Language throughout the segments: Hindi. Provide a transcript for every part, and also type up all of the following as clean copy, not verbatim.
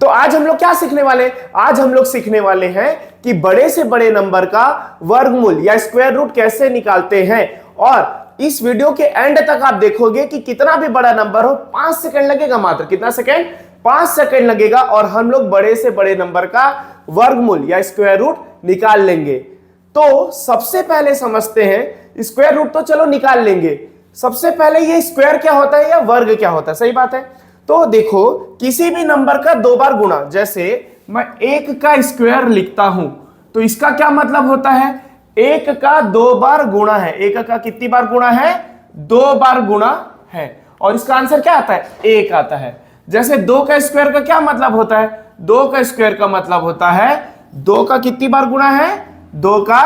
आज हम लोग क्या सीखने वाले हैं? आज हम लोग सीखने वाले हैं कि बड़े से बड़े नंबर का वर्गमूल या स्क्वायर रूट कैसे निकालते हैं। और इस वीडियो के एंड तक आप देखोगे कि कितना भी बड़ा नंबर हो 5 सेकंड लगेगा, मात्र कितना सेकंड? 5 सेकंड लगेगा और हम लोग बड़े से बड़े नंबर का वर्गमूल या स्क्वायर रूट निकाल लेंगे। तो सबसे पहले समझते हैं, स्क्वायर रूट तो चलो निकाल लेंगे, सबसे पहले ये स्क्वायर क्या होता है या वर्ग क्या होता है। सही बात है। तो देखो, किसी भी नंबर का 2 बार गुणा, जैसे मैं 1 का स्क्वायर लिखता हूं तो इसका क्या मतलब होता है? 1 का 2 बार गुणा है। 1 का कितनी बार गुणा है? 2 बार गुणा है। और इसका आंसर क्या आता है? 1 आता है। जैसे 2 का स्क्वायर का क्या मतलब होता है? 2 का स्क्वायर का मतलब होता है 2 का कितनी बार गुणा है? 2 का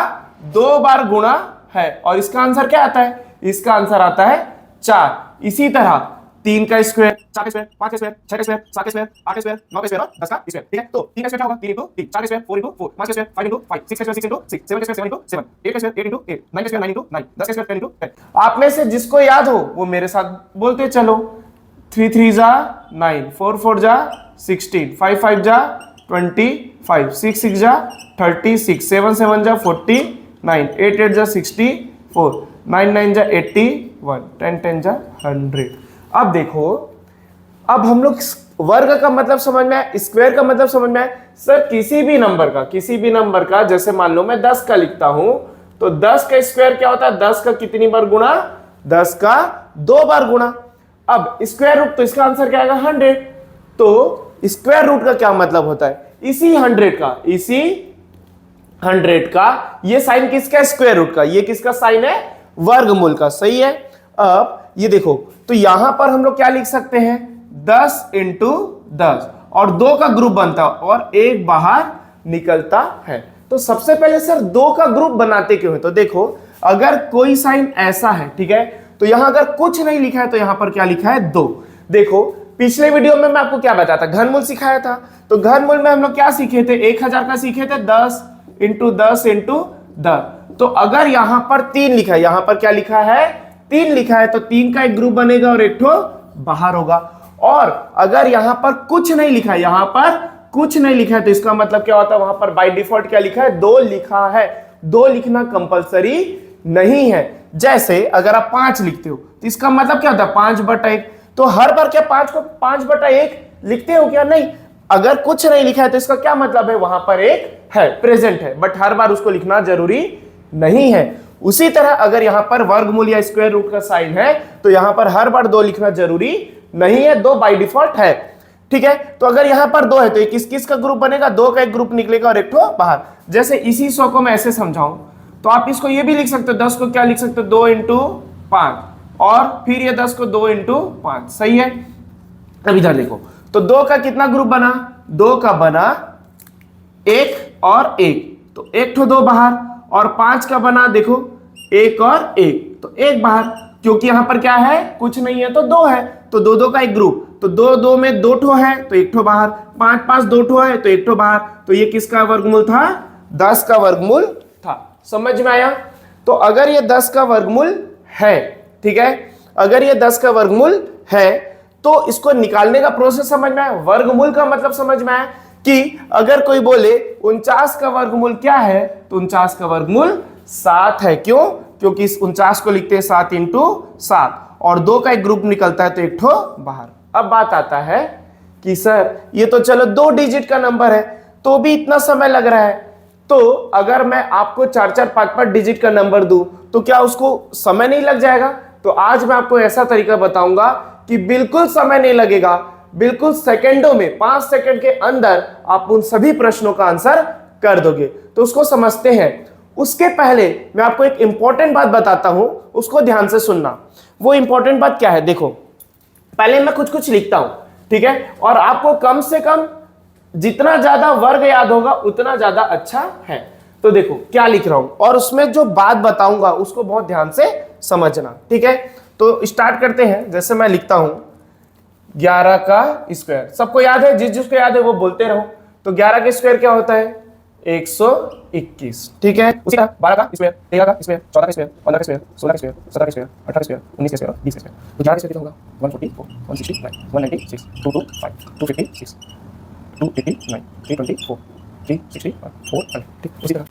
2 बार गुणा है। और इसका आंसर क्या आता है? इसका आंसर आता है 4। इसी तरह 3 का स्क्वायर, 4 का स्क्वायर, 5 का स्क्वायर, 6 का स्क्वायर, 7 का स्क्वायर, 8 का स्क्वायर, 9 का स्क्वायर और 10 का स्क्वायर। ठीक है, तो 3 का स्क्वायर क्या होगा? 3 इंटू 3, 4 का स्क्वायर 4 इंटू 4, 5 का स्क्वायर 5 इंटू 5, 6 का स्क्वायर 6 इंटू 6, 7 का स्क्वायर 7 इंटू 7, 8 का स्क्वायर 8 इंटू 8, 9 का स्क्वायर 9 इंटू 9, 10 का स्क्वायर 10 इंटू 10। आप में से जिसको याद हो वो मेरे साथ बोलते चलो। 3 3 जा 9, 4 4 जा 16, 5 5 जा 25, 6 6 जा 36, 7 7 जा 49, 8 8 जा 64, 9 9 जा 81, 10 10 जा 100। अब देखो, अब हम लोग वर्ग का मतलब समझ में आया, स्क्वायर का मतलब समझ में आया। सर किसी भी नंबर का जैसे मान लो मैं 10 का लिखता हूं तो 10 का स्क्वायर क्या होता है? 10 का कितनी बार गुणा? 10 का 2 बार गुणा। अब स्क्वायर रूट, तो इसका आंसर क्या आएगा? 100। तो स्क्वायर रूट का क्या मतलब होता है? इसी 100 का ये साइन किसका? स्क्वायर रूट का। ये किसका साइन है? वर्गमूल का। सही है। अब ये देखो, तो यहां पर हम लोग क्या लिख सकते हैं? 10 इंटू 10 और 2 का ग्रुप बनता है और 1 बाहर निकलता है। तो सबसे पहले सर 2 का ग्रुप बनाते क्यों है? तो देखो, अगर कोई साइन ऐसा है, ठीक है, तो यहां अगर कुछ नहीं लिखा है तो यहां पर क्या लिखा है? 2। देखो, पिछले वीडियो में मैं आपको क्या बताया था? घनमूल सिखाया था। तो घनमूल में हम लोग क्या सीखे थे? 1000 का सीखे थे, 10 इंटू 10 इंटू 10। तो अगर यहां पर 3 लिखा है, यहां पर क्या लिखा है? 3 लिखा है, तो 3 का एक ग्रुप बनेगा और एक ठो बाहर होगा। और अगर यहां पर कुछ नहीं लिखा है, यहां पर कुछ नहीं लिखा है, तो इसका मतलब क्या होता है? वहां पर बाय डिफॉल्ट क्या लिखा है? 2 लिखा है। 2 लिखना कंपलसरी नहीं है। जैसे अगर आप 5 लिखते हो तो इसका मतलब क्या होता है? 5/1। तो हर बार क्या 5 को 5/1 लिखते हो क्या? नहीं। अगर कुछ नहीं लिखा है तो इसका क्या मतलब है? वहां पर एक है, प्रेजेंट है, बट हर बार उसको लिखना जरूरी नहीं है। उसी तरह अगर यहां पर वर्गमूल या स्क्वायर रूट का साइन है तो यहां पर हर बार 2 लिखना जरूरी नहीं है, 2 बाय डिफॉल्ट है। ठीक है, तो अगर यहां पर 2 है तो किस किस का ग्रुप बनेगा? 2 का एक ग्रुप निकलेगा और एक ठो बाहर। जैसे इसी 100 को मैं ऐसे समझाऊं तो आप इसको ये भी लिख सकते हो, 10 को क्या लिख सकते हो? 2 इंटू 5 और फिर ये 10 को 2 इंटू 5। सही है। अब इधर देखो, तो 2 का कितना ग्रुप बना? 2 का बना 1 और 1, तो एक ठो 2 बाहर। और 5 का बना देखो 1 और 1, तो 1 बाहर। क्योंकि यहां पर क्या है? कुछ नहीं है तो 2 है, तो 2 2 का एक ग्रुप, तो 2 2 में 2 ठो है तो 1 ठो बाहर, 5 5 2 ठो है तो 1 ठो बाहर। तो ये किसका वर्गमूल था? 10 का वर्गमूल था। समझ में आया? तो अगर ये 10 का वर्गमूल है, ठीक है, अगर ये 10 का वर्गमूल है तो इसको निकालने का प्रोसेस समझ में आया? वर्गमूल का मतलब समझ में आया कि अगर कोई बोले 49 का वर्गमूल क्या है, तो 49 का वर्गमूल 7 है। क्यों? क्योंकि इस 49 को लिखते हैं 7 इंटू 7 और 2 का एक ग्रुप निकलता है तो एक ठो बाहर। अब बात आता है कि सर ये तो चलो 2 डिजिट का नंबर है तो भी इतना समय लग रहा है, तो अगर मैं आपको 4 4 5 5 डिजिट का नंबर दूं तो क्या उसको समय नहीं लग जाएगा? तो आज मैं आपको ऐसा तरीका बताऊंगा कि बिल्कुल समय नहीं लगेगा, बिल्कुल सेकंडों में, 5 सेकंड के अंदर आप उन सभी प्रश्नों का आंसर कर दोगे। तो उसको समझते हैं। उसके पहले मैं आपको एक इंपॉर्टेंट बात बताता हूं, उसको ध्यान से सुनना। वो इंपॉर्टेंट बात क्या है? देखो, पहले मैं कुछ कुछ लिखता हूं, ठीक है, और आपको कम से कम जितना ज्यादा वर्ग याद होगा उतना ज्यादा अच्छा है। तो देखो क्या लिख रहा हूं और उसमें जो बात बताऊंगा उसको बहुत ध्यान से समझना। ठीक है, तो स्टार्ट करते हैं। जैसे मैं लिखता हूं 11 का स्क्वायर, सबको याद है? जिस जिसको याद है वो बोलते रहो। तो 11 का स्क्वायर क्या होता है? 121। ठीक है, उसी तरह 12 का स्क्वायर, 13 का स्क्वायर, 14 का स्क्वायर, 15 का स्क्वायर, 16 का स्क्वायर, 17 का स्क्वायर, 18 का स्क्वायर, 19 का स्क्वायर, 20 का स्क्वायर। तो 11 का स्क्वायर कितना होगा? 144, 169, 196, 225, 256, 289, 324, 360, 400, ठीक उसी तरह।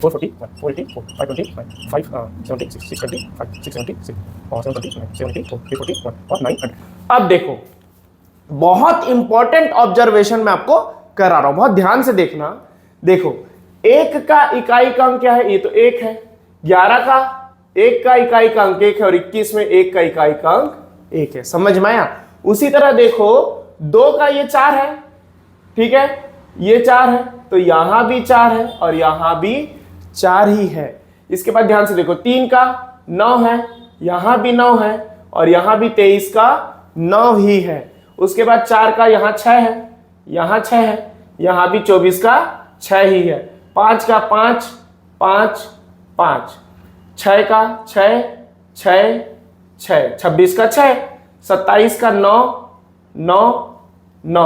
फोर 480, 520, 570, 620, 670 और 720, 74, 341 और 900। अब देखो बहुत इंपॉर्टेंट ऑब्जर्वेशन मैं आपको करा रहा हूं, बहुत ध्यान से देखना। देखो एक का इकाई का अंक क्या है, ये तो एक है। 11 का एक का इकाई का अंक एक है और 21 में एक का इकाई का अंक एक है। समझ में आया? उसी तरह देखो 2 का ये 4 है, ठीक है, ये 4 है तो यहां भी 4 है और यहां भी 4 ही है। इसके बाद ध्यान से देखो 3 का 9 है, यहां भी 9 है और यहां भी 23 का 9 ही है। उसके बाद 4 का यहां 6 है, यहां 6 है, यहां भी 24 का 6 ही है। 5 का 5, 5, 5, 6 का 6, 6, 6, 26 का 6, 27 का 9, 9, 9,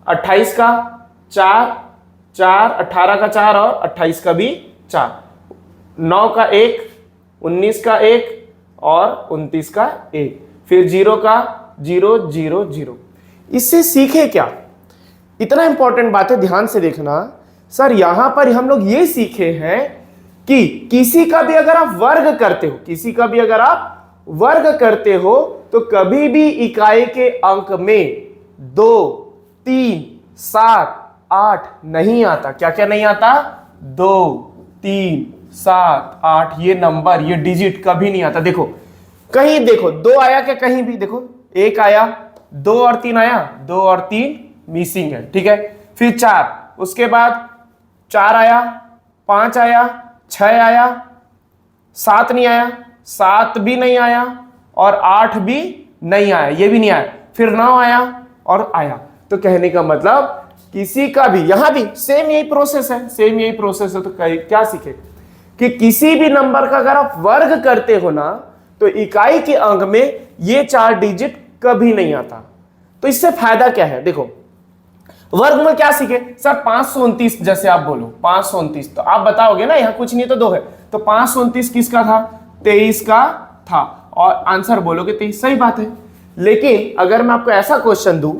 28 का 4, 4, 18 का 4 और 28 का भी 4, 9 का 1, 19 का 1 और 29 का 1, फिर 0 का 0, 0, 0। इससे सीखे क्या? इतना इंपॉर्टेंट बात है, ध्यान से देखना। सर यहां पर हम लोग ये सीखे हैं कि किसी का भी अगर आप वर्ग करते हो, किसी का भी अगर आप वर्ग करते हो तो कभी भी इकाई के अंक में 2, 3, 7, 8 नहीं आता। क्या क्या नहीं आता? 2, 3, 7, 8 ये नंबर, ये डिजिट कभी नहीं आता। देखो कहीं देखो 2 आया क्या? कहीं भी देखो 1 आया, 2 और 3 आया, 2 और 3 मिसिंग है, ठीक है। फिर 4, उसके बाद 4 आया, 5 आया, 6 आया, 7 नहीं आया, 7 भी नहीं आया और 8 भी नहीं आया, ये भी नहीं आया। फिर 9 आया और आया। तो कहने का मतलब किसी का भी, यहां भी सेम यही प्रोसेस है, सेम यही प्रोसेस है। तो क्या सीखे कि किसी भी नंबर का अगर आप वर्ग करते हो ना तो इकाई के अंक में ये 4 डिजिट कभी नहीं आता। तो इससे फायदा क्या है? देखो वर्गमूल क्या सीखे सर? 529 जैसे आप बोलो 529, तो आप बताओगे ना यहां कुछ नहीं तो 2 है, तो 529 किसका था? 23 का था और आंसर बोलोगे 23। सही बात है। लेकिन अगर मैं आपको ऐसा क्वेश्चन दूं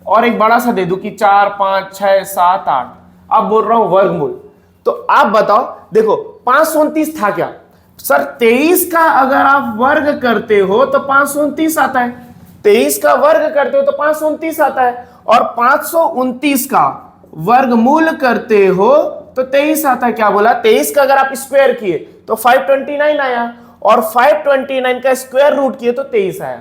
और एक बड़ा सा दे दूं कि 4, 5, 6, 7, 8, अब बोल रहा हूं वर्गमूल, तो आप बताओ। देखो 529 था क्या सर? 23 का अगर आप वर्ग करते हो तो 529 आता है, 23 का वर्ग करते हो तो 529 आता है और 529 का वर्गमूल करते हो तो 23 आता है। क्या बोला? 23 का अगर आप स्क्वायर किए तो 529 आया और 529 का स्क्वायर रूट किए तो 23 आया।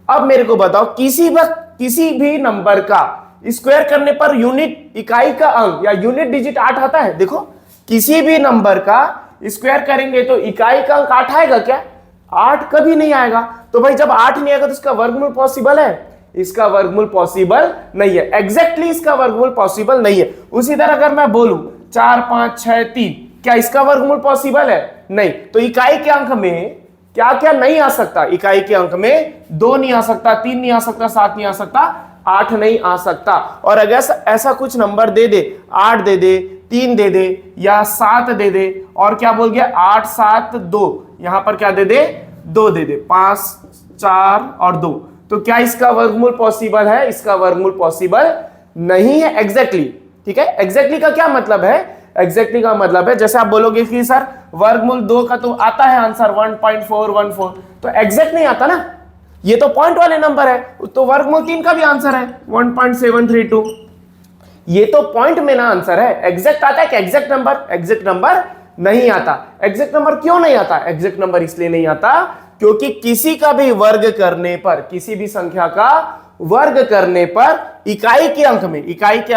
अब मेरे को बताओ किसी भी नंबर का स्क्वायर करने पर यूनिट इकाई का अंक या यूनिट डिजिट 8 आता है? देखो किसी भी नंबर का स्क्वायर करेंगे तो इकाई का अंक 8 आएगा क्या? 8 कभी नहीं आएगा। तो भाई जब 8 नहीं आएगा तो इसका वर्गमूल पॉसिबल है? इसका वर्गमूल पॉसिबल नहीं है। एग्जैक्टली इसका वर्गमूल पॉसिबल नहीं है। उसी तरह अगर मैं बोलूं 4, 5, 6, 3, क्या इसका वर्गमूल पॉसिबल है? नहीं। तो इकाई के अंक में क्या क्या नहीं आ सकता? इकाई के अंक में 2 नहीं आ सकता, 3 नहीं आ सकता, 7 नहीं आ सकता, 8 नहीं आ सकता। और अगर ऐसा कुछ नंबर दे दे, 8 दे दे, 3 दे दे या 7 दे दे और क्या बोल गया 8, 7, 2, यहां पर क्या दे दे? 2 दे दे, 5, 4 और 2, तो क्या इसका वर्गमूल पॉसिबल है? इसका वर्गमूल पॉसिबल नहीं है। एग्जैक्टली, ठीक है। एग्जैक्टली का क्या मतलब है? एग्जैक्टली का मतलब है जैसे आप बोलोगे कि सर वर्गमूल 2 का तो आता है आंसर 1.414, तो एग्जैक्ट नहीं आता ना, ये तो पॉइंट वाले नंबर है। तो वर्गमूल 3 का भी आंसर है 1.732, ये तो पॉइंट में ना आंसर है। एग्जैक्ट आता है कि एग्जैक्ट नंबर? एग्जैक्ट नंबर नहीं आता। एग्जैक्ट नंबर क्यों नहीं आता? एग्जैक्ट नंबर इसलिए नहीं आता क्योंकि किसी का भी वर्ग करने पर, किसी भी संख्या का वर्ग करने पर इकाई के अंक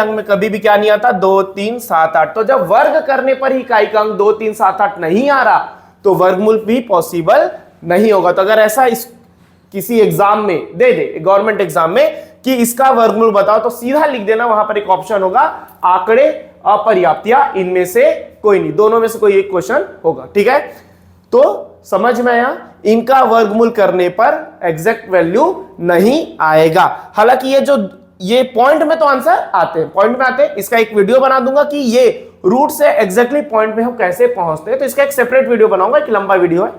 में कभी भी क्या नहीं आता? 2, 3, 7, 8। तो जब वर्ग करने पर ही इकाई का अंक 2, 3, 7, 8 नहीं आ रहा तो वर्गमूल भी पॉसिबल नहीं होगा। तो अगर ऐसा किसी एग्जाम में दे दे, गवर्नमेंट एग्जाम में, कि इसका वर्गमूल बताओ, तो सीधा लिख देना, वहां पर एक ऑप्शन होगा आंकड़े अपर्याप्त या इनमें से कोई नहीं, दोनों में से कोई एक क्वेश्चन होगा। ठीक है, तो समझ में आया? इनका वर्गमूल करने पर एग्जैक्ट वैल्यू नहीं आएगा। हालांकि ये पॉइंट में तो आंसर आते हैं, पॉइंट में आते हैं। इसका एक वीडियो बना दूंगा कि ये रूट से एग्जैक्टली पॉइंट में हम कैसे पहुंचते हैं, तो इसका एक सेपरेट वीडियो बनाऊंगा, एक लंबा वीडियो है।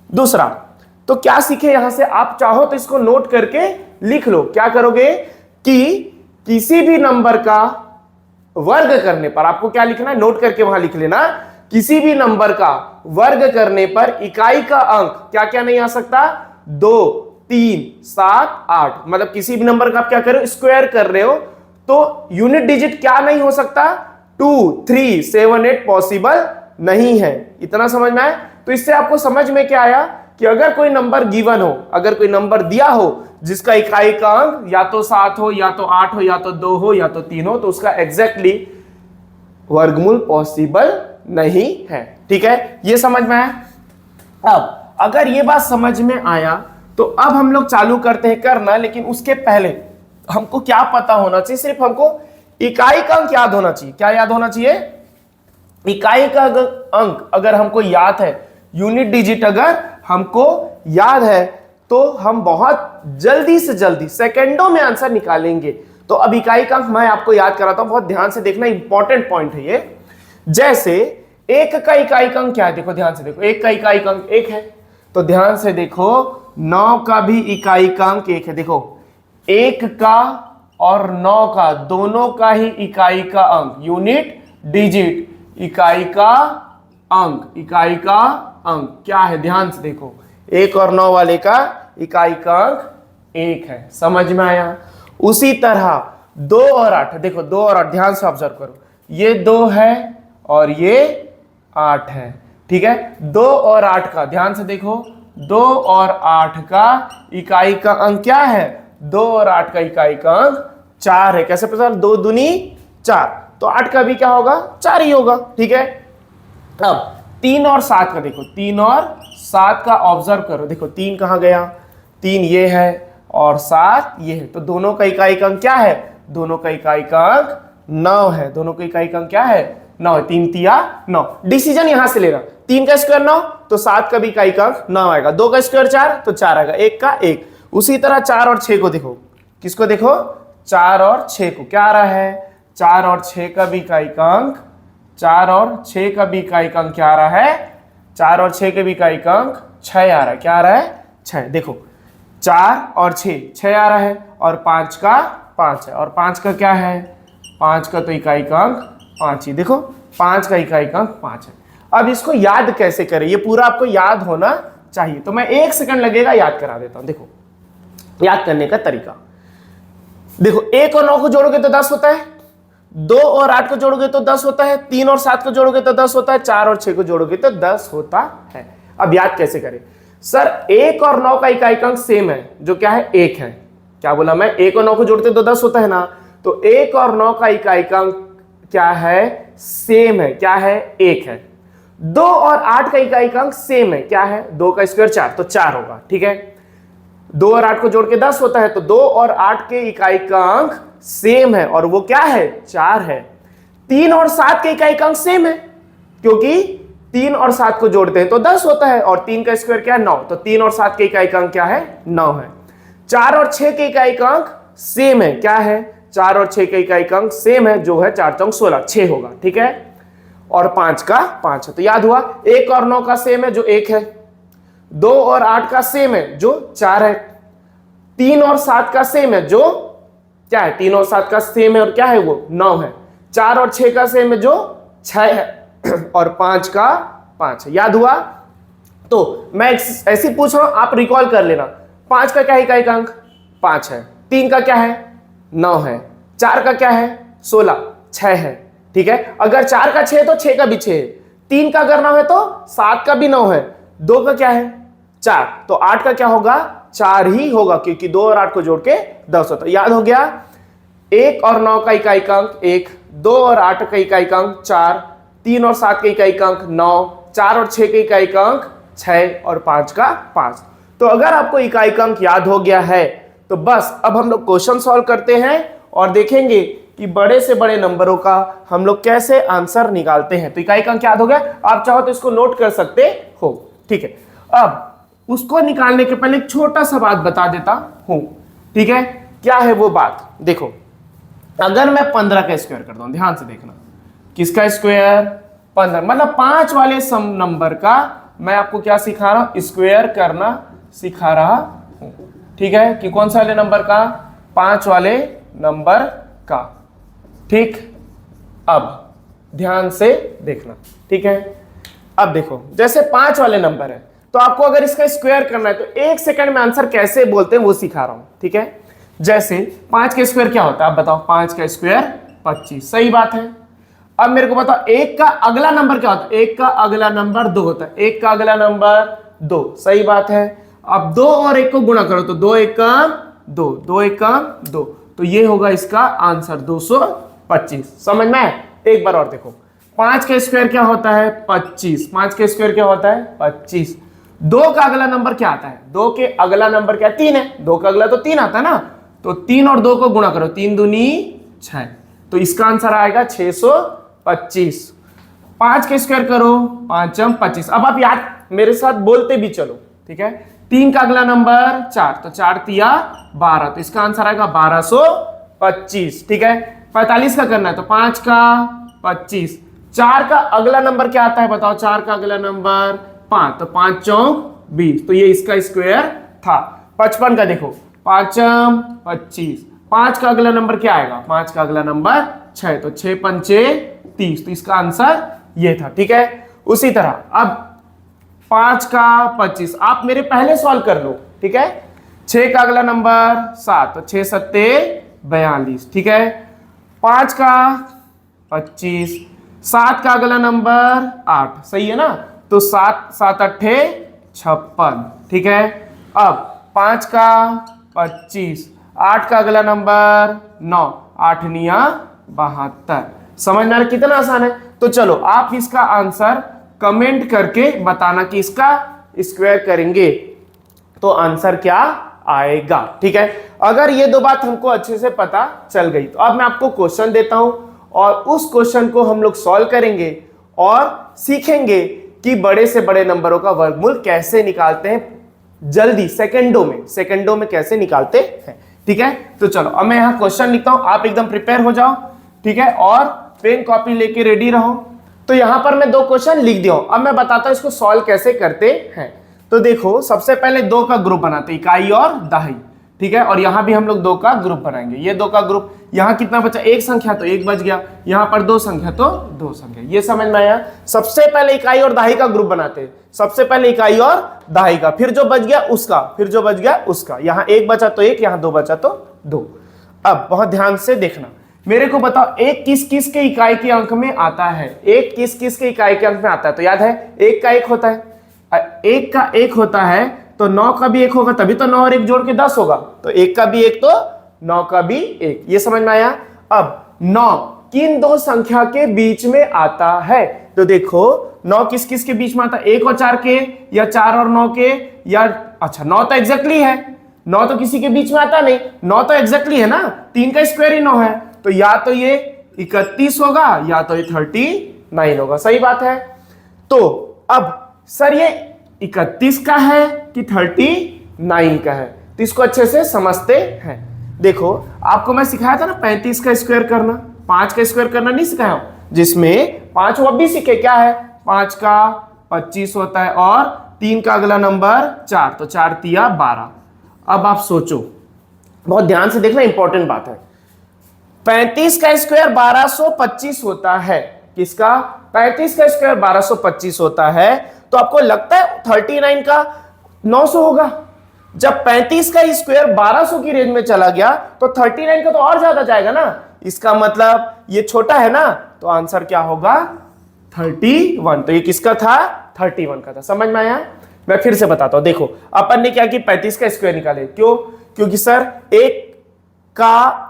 दूसरा, तो क्या सीखे यहां से, आप चाहो तो इसको नोट करके लिख लो। क्या करोगे कि किसी भी नंबर का वर्ग करने पर, आपको क्या लिखना है, नोट करके वहां लिख लेना, किसी भी नंबर का वर्ग करने पर इकाई का अंक क्या क्या नहीं आ सकता, 2, 3, 7, 8। मतलब किसी भी नंबर का आप क्या कर रहे हो, स्क्वायर कर रहे हो, तो यूनिट डिजिट क्या नहीं हो सकता, 2, 3, 7, 8 पॉसिबल नहीं है। इतना समझ में आया। तो इससे आपको समझ में क्या आया कि अगर कोई नंबर गिवन हो, अगर कोई नंबर दिया हो जिसका इकाई का अंक या तो 7 हो, या तो 8 हो, या तो 2 हो, या तो 3 हो, तो उसका एग्जैक्टली वर्गमूल पॉसिबल नहीं है। ठीक है, ये समझ में आया। अब अगर ये बात समझ में आया तो अब हम लोग चालू करते हैं करना, लेकिन उसके पहले हमको क्या पता होना चाहिए, सिर्फ हमको इकाई का अंक याद होना चाहिए। क्या याद होना चाहिए, इकाई का अंक अगर हमको याद है, यूनिट डिजिट अगर हमको याद है, तो हम बहुत जल्दी से जल्दी सेकंडों में आंसर निकालेंगे। तो अब इकाई का अंक मैं आपको याद कराता हूं, बहुत ध्यान से देखना, इंपॉर्टेंट पॉइंट है ये। जैसे एक का इकाई का अंक क्या है, देखो ध्यान से देखो, एक का इकाई का अंक 1 है, तो ध्यान से देखो 9 का भी इकाई का अंक 1 है। देखो 1 का और 9 का दोनों का ही इकाई का अंक, यूनिट डिजिट, इकाई का अंक, इकाई का अंक क्या है, ध्यान से देखो, 1 और 9 वाले का इकाई का अंक 1 है। समझ में आया। उसी तरह 2 और 8, देखो 2 और 8 ध्यान से ऑब्जर्व करो, ये 2 है और ये 8 है। ठीक है, 2 और 8 का ध्यान से देखो, 2 और 8 का इकाई का अंक क्या है, 2 और 8 का इकाई का अंक 4 है। कैसे पता, 2 दूनी 4, तो 8 का भी क्या होगा, 4 ही होगा। ठीक है, अब 3 और 7 का देखो, 3 और 7 का ऑब्जर्व करो, देखो 3 कहां गया, 3 ये है और 7 ये है, तो दोनों का इकाई का अंक क्या है, दोनों का इकाई का अंक 9 है। दोनों का इकाई का अंक क्या है, 9 है। 3 तिया 9। डिसीजन यहां से लेना, 3 का स्क्वायर 9, तो 7 का भी इकाई का अंक 9 आएगा। 2 का स्क्वायर 4, तो 4 आएगा, 1 का 1। उसी तरह 4 और 6 को देखो, किसको देखो, 4 और 6 को, क्या आ रहा है, 4 और 6 का भी इकाई का अंक, 4 और 6 का भी इकाई का अंक क्या आ रहा है, 4 और 6 के भी इकाई का अंक 6 आ रहा है। क्या आ रहा है, 6। देखो 4 और 6 आ रहा है, और 5 का 5 है, और 5 का क्या है, 5 का तो इकाई का अंक 5 ही, देखो 5 का इकाई का अंक 5 है। अब इसको याद कैसे करें, ये पूरा आपको याद होना चाहिए, तो मैं 1 सेकंड लगेगा, याद करा देता हूं। देखो याद करने का तरीका देखो, 1 और 9 को जोड़ोगे तो 10 होता है, 2 और 8 को जोड़ोगे तो 10 होता है, 3 और 7 को जोड़ोगे तो 10 होता है, 4 और 6 को जोड़ोगे तो 10 होता है। अब याद कैसे करें, सर 1 और 9 का इकाई का अंक सेम है, जो क्या है, 1 है। क्या बोला मैं, 1 और 9 को जोड़ते तो 10 होता है ना, तो 1 और 9 का इकाई का अंक क्या है, सेम है। क्या है, 1 है। 2 और 8 का इकाई का अंक सेम है, क्या है, 2 का स्क्वायर 4, तो 4 होगा। ठीक है, 2 और 8 को जोड़ के 10 होता है, तो 2 और 8 के इकाई का अंक सेम है, और वो क्या है, 4 है। 3 और 7 के इकाई का अंक सेम है, क्योंकि 3 और 7 को जोड़ते हैं तो 10 होता है, और 3 का स्क्वायर क्या है, 9, तो 3 और 7 के इकाई का अंक क्या है, 9 है। 4 और 6 के इकाई का अंक सेम है, क्या है, 4 और 6 के इकाई का अंक सेम है, जो है 4 चौक 16, 6 होगा। ठीक है, और 5 का 5 है, तो याद हुआ। 1 और 9 का सेम है, जो 1 है। 2 और 8 का सेम है, जो 4 है। 3 और 7 का सेम है, जो क्या है, 3 और 7 का सेम है, और क्या है वो, 9 है। 4 और 6 का सेम है, जो 6 है, और 5 का 5 है। याद हुआ। तो मैं ऐसे पूछ रहा हूं, आप रिकॉल कर लेना। 5 का क्या इकाई का अंक, 5 है। 3 का क्या है, 9 है। 4 का क्या है, 16, 6 है। ठीक है, अगर 4 का 6 है तो 6 का भी 6 है। 3 का अगर 9 है तो 7 का भी 9 है। 2 का क्या है, 4, तो 8 का क्या होगा, 4 ही होगा, क्योंकि 2 और 8 को जोड़ के 10 होता है। याद हो गया। 1 और 9 का इकाई का अंक 1, 2 और 8 का इकाई का अंक 4, 3 और 7 का इकाई का अंक 9, 4 और 6 के इकाई का अंक 6, और 5 का 5। तो अगर आपको इकाई का अंक याद हो गया है तो बस अब हम लोग क्वेश्चन सॉल्व करते हैं और देखेंगे कि बड़े से बड़े नंबरों का हम लोग कैसे आंसर निकालते हैं। तो इकाई का अंक याद हो गया, आप चाहो तो इसको नोट कर सकते हो। ठीक है, अब उसको निकालने के पहले एक छोटा सा बात बता देता हूं। ठीक है, क्या है वो बात, देखो अगर मैं 15 का स्क्वायर करता हूं, ध्यान से देखना, किसका स्क्वायर, 15, मतलब 5 वाले सम नंबर का मैं आपको क्या सिखा रहा हूं, स्क्वायर करना सिखा रहा हूं, ठीक है, कि कौन सा वाले नंबर का, 5 वाले नंबर का। ठीक, अब ध्यान से देखना, ठीक है। अब देखो, जैसे 5 वाले नंबर है तो आपको अगर इसका स्क्वायर करना है तो 1 सेकंड में आंसर कैसे बोलते हैं वो सिखा रहा हूं, ठीक है। जैसे 5 का स्क्वायर क्या होता है, आप बताओ। 5 का स्क्वायर 25, सही बात है। अब मेरे को बताओ 1 का अगला नंबर क्या होता है। 1 का अगला नंबर 2 होता है। 1 का अगला नंबर 2, सही बात है। अब 2 और 1 को गुणा करो तो 2 1 का 2, 2 1 का 2, तो ये होगा इसका आंसर 225। समझ में? एक बार और देखो, 5 का स्क्वायर क्या होता है, 25। 5 का स्क्वायर क्या होता है, 25। 2 का अगला नंबर क्या आता है, 2 के अगला नंबर क्या, 3 है। 2 का अगला तो 3 आता है ना, तो 3 और 2 को गुणा करो, 3 दूनी 6, तो इसका आंसर आएगा 625। 5 का स्क्वायर करो, 5 25। अब आप याद मेरे साथ बोलते भी चलो, ठीक है। 3 का अगला नंबर 4, तो 4 तिया 12, तो इसका आंसर आएगा 1225, ठीक है। 45 का करना है तो 5 का 25। 4 का अगला नंबर क्या आता है बताओ, 4 का अगला नंबर 5, तो 5 चौक 20, तो ये इसका स्क्वायर था। 55 का देखो, 5 25। 5 का अगला नंबर क्या आएगा, 5 का अगला नंबर 6, तो 6 पंचे 30, तो इसका आंसर ये था, ठीक है। उसी तरह अब 5 का 25 आप मेरे पहले सॉल्व कर लो, ठीक है। 6 का अगला नंबर 7, तो 6 सत्ते 42, ठीक है। 5 का 25, 7 का अगला नंबर 8, सही है ना, तो 7 7 अट्ठे 56, ठीक है। अब 5 का 25, 8 का अगला नंबर 9, 8 निया 72। समझ में आ रहा कितना आसान है। तो चलो आप इसका आंसर कमेंट करके बताना कि इसका स्क्वायर करेंगे तो आंसर क्या आएगा, ठीक है। अगर ये दो बात हमको अच्छे से पता चल गई तो अब मैं आपको क्वेश्चन देता हूं और उस क्वेश्चन को हम लोग सॉल्व करेंगे और सीखेंगे कि बड़े से बड़े नंबरों का वर्गमूल कैसे निकालते हैं, जल्दी सेकंडों में कैसे निकालते हैं, ठीक है। तो चलो अब मैं यहां क्वेश्चन लिखता हूं, आप एकदम प्रिपेयर हो जाओ, ठीक है, और पेन कॉपी लेके रेडी रहो। तो यहां पर मैं 2 क्वेश्चन लिख दिया हूं, अब मैं बताता हूं इसको सॉल्व कैसे करते हैं। तो देखो सबसे पहले 2 का ग्रुप बनाते हैं, इकाई और दहाई, ठीक है, और यहां भी हम लोग 2 का ग्रुप बनाएंगे। ये 2 का ग्रुप, यहां कितना बचा, 1 संख्या तो 1 बच गया, यहां पर 2 संख्या तो 2 संख्या, ये समझ में आया। सबसे पहले इकाई और दहाई का ग्रुप बनाते हैं, सबसे पहले इकाई और दहाई का, फिर जो बच गया उसका, फिर जो बच गया उसका। यहां 1 बचा तो 1, यहां 2 बचा तो 2। अब बहुत ध्यान से देखना, मेरे को बताओ 1 किस किस के इकाई के अंक में आता है, 1 किस किस के इकाई के अंक में आता है। तो याद है 1 का 1 होता है, 1 का 1 होता है, तो 9 का भी 1 होगा, तभी तो 9 और 1 जोड़ के 10 होगा, तो 1 का भी 1 तो 9 का भी 1, ये समझ में आया। अब 9 किन 2 संख्या के बीच में आता है, तो देखो 9 किस किस के बीच में आता है, 1 और 4 के, या 4 और 9 के, या अच्छा 9 तो एग्जैक्टली है, 9 तो किसी के बीच में आता नहीं, 9 तो एग्जैक्टली है ना, 3 का स्क्वायर ही 9 है, तो या तो ये 31 होगा या तो ये 39 होगा, सही बात है। तो अब सर ये 31 का है कि 39 का है, तो इसको अच्छे से समझते हैं। देखो आपको मैं सिखाया था ना 35 का स्क्वायर करना, 5 का स्क्वायर करना नहीं सिखाया, जिसमें 5 वो भी सीखे, क्या है, 5 का 25 होता है और 3 का अगला नंबर 4, तो 4 तिया 12। अब आप सोचो, बहुत ध्यान से देखना, इंपॉर्टेंट बात है। 35 का स्क्वायर 1225 होता है, किसका, 35 का स्क्वायर 1225 होता है, तो आपको लगता है 39 का 900 होगा। जब 35 का स्क्वायर 1200 की रेंज में चला गया तो 39 का तो और ज्यादा जाएगा ना, इसका मतलब ये छोटा है ना, तो आंसर क्या होगा 31। तो ये किसका था, 31 का था। समझ में आया। मैं फिर से बताता हूं, देखो अपन ने क्या कि 35 का स्क्वायर निकाले, क्यों, क्योंकि सर 1 का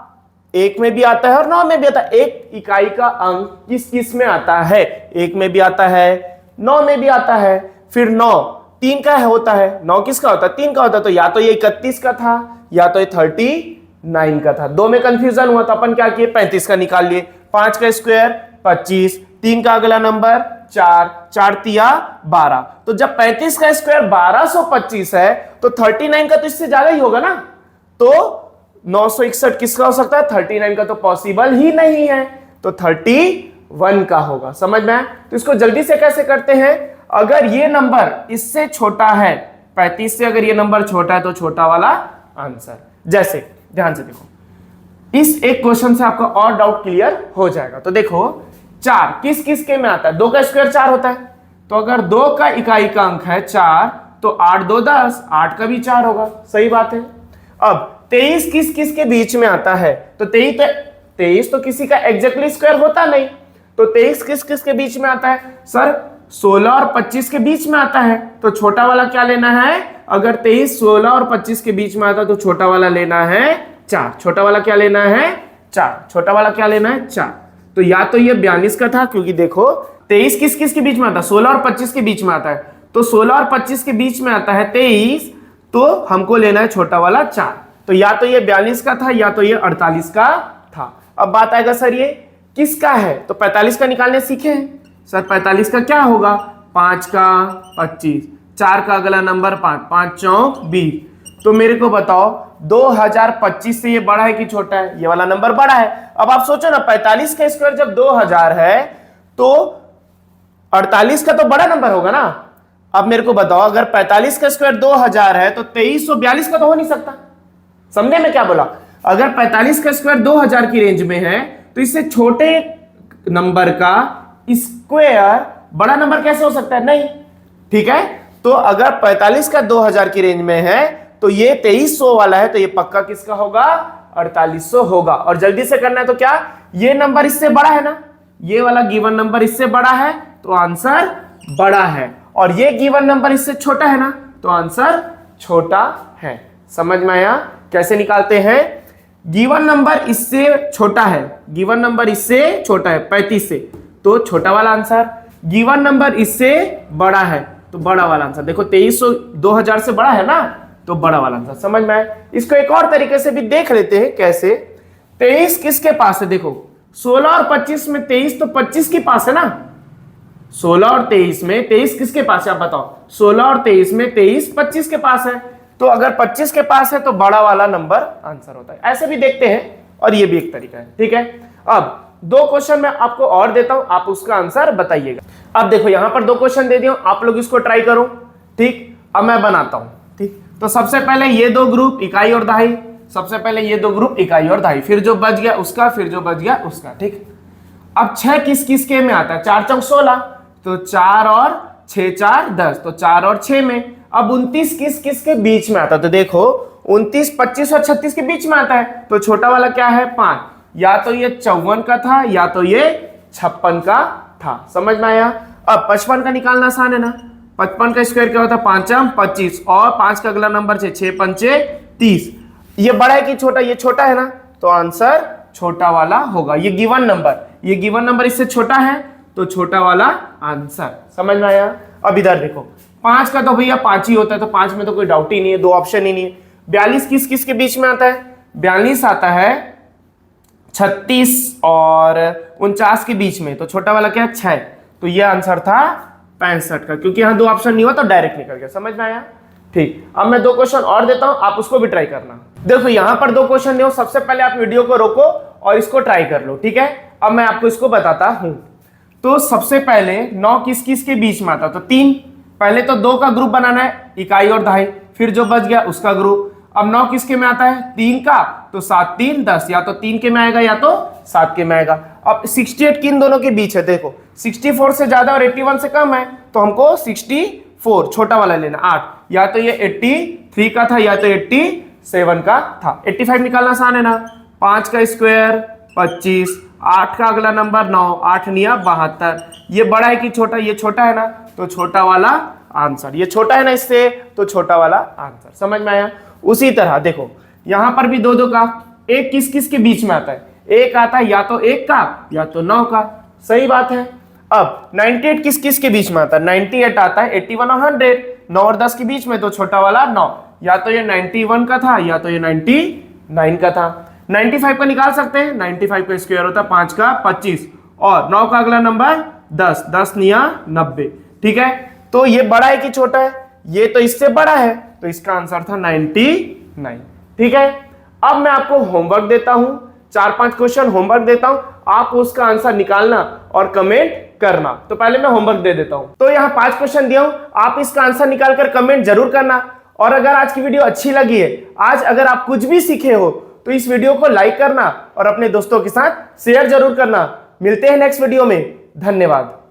1 में भी आता है और 9 में भी आता है। एक इकाई का अंक किस किस में आता है, 1 में भी आता है, 9 में भी आता है। फिर 9 3 का होता है, 9 किसका होता है, 3 का होता है, तो या तो ये 31 का था या तो ये 39 का था। 2 में कंफ्यूजन हुआ तो अपन क्या किए, 35 का निकाल लिए। 5 का स्क्वायर 25, 3 का अगला नंबर 4, 4 तिया 12, तो जब 35 का स्क्वायर 1225 है तो 39 का तो इससे ज्यादा ही होगा ना, तो 961 किसका हो सकता है, 39 का तो पॉसिबल ही नहीं है, तो 31 का होगा। समझ में आया। तो इसको जल्दी से कैसे करते हैं, अगर ये नंबर इससे छोटा है 35 से अगर ये नंबर छोटा है तो छोटा वाला आंसर। जैसे ध्यान से देखो, इस एक क्वेश्चन से आपका और डाउट क्लियर हो जाएगा। तो देखो 4 किस किस के में आता है? 2 का स्क्वायर 4 होता है, तो अगर 2 का इकाई का अंक है 4 तो 8 2 10, 8 का भी 4 होगा। सही बात है। अब 23 किस किस के बीच में आता है? तो 23 तो किसी का एग्जैक्टली स्क्वायर होता नहीं, तो 23 किस किस के बीच में आता है? सर 16 और 25 के बीच में आता है, तो छोटा वाला क्या लेना है? अगर 23 16 और 25 के बीच में आता है तो छोटा वाला लेना है 4। छोटा वाला क्या लेना है? 4। छोटा वाला क्या लेना है? 4। तो या तो ये 42 का था, क्योंकि देखो 23 किस किस के बीच में आता है? 16 और 25 के बीच में आता है, तो 16 और 25 के बीच में आता है 23, तो हमको लेना है छोटा वाला 4। तो या तो ये 42 का था या तो ये 48 का था। अब बात आएगा सर ये किसका है? तो 45 का निकालने सीखे हैं सर। 45 का क्या होगा? 5 का 25, 4 का अगला नंबर 5, 5 चौक 20। तो मेरे को बताओ 2025 से ये बड़ा है कि छोटा है? ये वाला नंबर बड़ा है। अब आप सोचो ना, 45 का स्क्वायर जब 2000 है तो 48 का तो बड़ा नंबर होगा ना। अब मेरे को बताओ, अगर 45 का स्क्वायर 2000 है तो 2342 का तो हो नहीं सकता। समझे मैं क्या बोला? अगर 45 का स्क्वायर 2000 की रेंज में है तो इससे छोटे नंबर का स्क्वायर बड़ा नंबर कैसे हो सकता है? नहीं। ठीक है, तो अगर 45 का 2000 की रेंज में है तो ये 2300 वाला है, तो ये पक्का किसका होगा? 4800 होगा। और जल्दी से करना है तो क्या, ये नंबर इससे बड़ा है ना, ये वाला गिवन नंबर इससे बड़ा है तो आंसर बड़ा है, और ये गिवन नंबर इससे छोटा है ना तो आंसर छोटा है। समझ में आया कैसे निकालते हैं? गिवन नंबर इससे छोटा है, गिवन नंबर इससे छोटा है 35 से, तो छोटा वाला आंसर। गिवन नंबर इससे बड़ा है तो बड़ा वाला आंसर। देखो 2300 2000 से बड़ा है ना, तो बड़ा वाला आंसर। समझ में आया? इसको एक और तरीके से भी देख लेते हैं। कैसे? 23 किसके पास है? देखो 16 और 25 में 23 तो 25 के पास है ना। 16 और 23 में 23 किसके पास है? आप बताओ। 16 और 23 में 23 25 के पास है, तो अगर 25 के पास है तो बड़ा वाला नंबर आंसर होता है। ऐसे भी देखते हैं, और ये भी एक तरीका है। ठीक है, अब 2 क्वेश्चन मैं आपको और देता हूं, आप उसका आंसर बताइएगा। अब देखो यहां पर 2 क्वेश्चन दे दिया, आप लोग इसको ट्राई करो। ठीक, अब मैं बनाता हूं। ठीक, तो सबसे पहले ये 2 ग्रुप इकाई और दहाई, सबसे पहले ये 2 ग्रुप इकाई और दहाई, फिर जो बच गया उसका, फिर जो बच गया उसका। ठीक, अब 6 किस किस के में आता है? 4 चौक 16, तो 4 और 6 4 10, तो 4 और 6 में। अब 29 किस किस के बीच में आता है? तो देखो 29 25 और 36 के बीच में आता है, तो छोटा वाला क्या है? 5। या तो ये 54 का था या तो ये 56 का था। समझ में आया? अब 55 का निकालना आसान है ना। 55 का स्क्वायर क्या होता है? 5 25, और 5 का अगला नंबर 6, 6 पंचे 30। ये बड़ा है कि छोटा? ये छोटा है ना, तो आंसर छोटा वाला होगा। ये गिवन नंबर इससे छोटा है तो छोटा वाला आंसर। समझ में आया? अब इधर देखो 5 का तो भैया 5 ही होता है, तो 5 में तो कोई डाउट ही नहीं है, 2 ऑप्शन ही नहीं है। 42 किस किस के बीच में आता है? 42 आता है 36 और 49 के बीच में, तो छोटा वाला क्या है? 6। तो ये आंसर था 65 का, क्योंकि यहां 2 ऑप्शन नहीं हुआ तो डायरेक्ट निकल गया। समझ में आया? ठीक, अब मैं 2 क्वेश्चन और देता हूं, आप उसको भी ट्राई करना। देखो यहां पर 2 क्वेश्चन दो, सबसे पहले आप वीडियो को रोको और इसको ट्राई कर लो। ठीक है, अब मैं आपको इसको बताता हूं। तो सबसे पहले 9 किस किस के बीच में आता? तो 3। पहले तो 2 का ग्रुप बनाना है, इकाई और दहाई, फिर जो बच गया उसका ग्रुप। अब 9 किसके में आता है? 3 का, तो 7 3 10, या तो 3 के में आएगा या तो 7 के में आएगा। अब 68 किन दोनों के बीच है? देखो 64 से ज्यादा और 81 से कम है, तो हमको 64 छोटा वाला लेना 8, या तो ये 83 का था या तो 87 का था। 85 निकालना आसान है ना। 5 का स्क्वायर 25, 8 का अगला नंबर 9, 8 निया 72। ये बड़ा है कि छोटा? ये छोटा है ना, तो छोटा वाला आंसर। ये छोटा है ना इससे, तो छोटा वाला आंसर। समझ में आया? उसी तरह देखो यहां पर भी 2 2 का, एक किस किस के बीच में आता है? एक आता है या तो 1 का या तो 9 का। सही बात है। अब 98 किस किस के बीच में आता है? 98 आता है 81 और 100, 9 और 10 के बीच में, तो छोटा वाला 9। या तो ये 91 का था या तो ये 99 का था। 95 का निकाल सकते हैं, 95 का स्क्वायर होता है 5 का 25, और 9 का अगला नंबर 10, 10 निया 90। ठीक है, तो ये बड़ा है कि छोटा है? ये तो इससे बड़ा है, तो इसका आंसर था 99। ठीक है, अब मैं आपको होमवर्क देता हूं, 4-5 क्वेश्चन होमवर्क देता हूं, आप उसका आंसर निकालना और कमेंट करना। तो पहले मैं होमवर्क दे देता हूं। तो यहाँ 5 क्वेश्चन दिया हूं, आप इसका आंसर निकालकर कमेंट जरूर करना। और अगर आज की वीडियो अच्छी लगी है, आज अगर आप कुछ भी सीखे हो, तो इस वीडियो को लाइक करना और अपने दोस्तों के साथ शेयर जरूर करना। मिलते हैं नेक्स्ट वीडियो में। धन्यवाद।